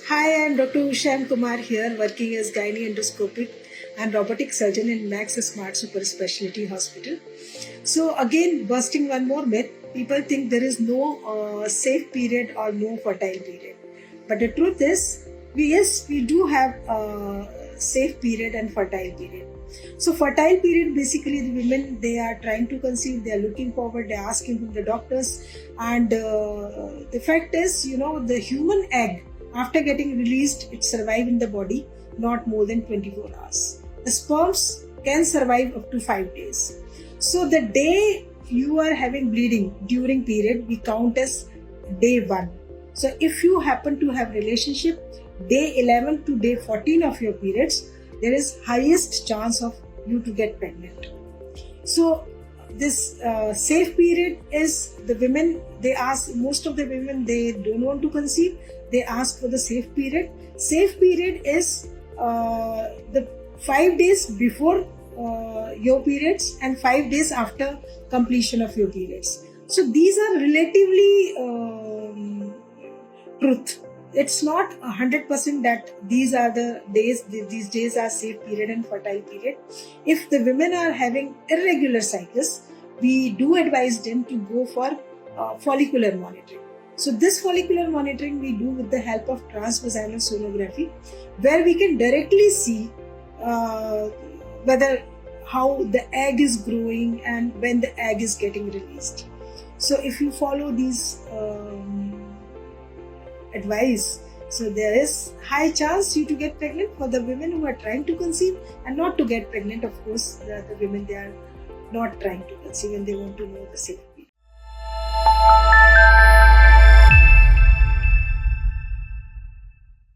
Hi, I'm Dr. Usha Kumar here, working as gynae endoscopic and robotic surgeon in Max Smart Super Specialty Hospital. So again, busting one more myth, people think there is no safe period or no fertile period. But the truth is, we do have safe period and fertile period. So fertile period, basically the women, they are trying to conceive, they are looking forward, they are asking from the doctors, and the fact is, the human egg, after getting released, it survives in the body not more than 24 hours. The sperms can survive up to 5 days. So the day you are having bleeding during period, we count as day 1. So if you happen to have relationship day 11 to day 14 of your periods, there is highest chance of you to get pregnant. So this safe period is, the women, they ask, most of the women, they don't want to conceive, they ask for the safe period. Safe period is the 5 days before your periods and 5 days after completion of your periods. So these are relatively truth. It's not 100% that these are the days, these days are safe period and fertile period. If the women are having irregular cycles, we do advise them to go for follicular monitoring. So this follicular monitoring we do with the help of transvaginal sonography, where we can directly see whether how the egg is growing and when the egg is getting released. So if you follow these advice, so there is high chance you to get pregnant. For the women who are trying to conceive and not to get pregnant, of course, the women, they are not trying to conceive and they want to know the safety.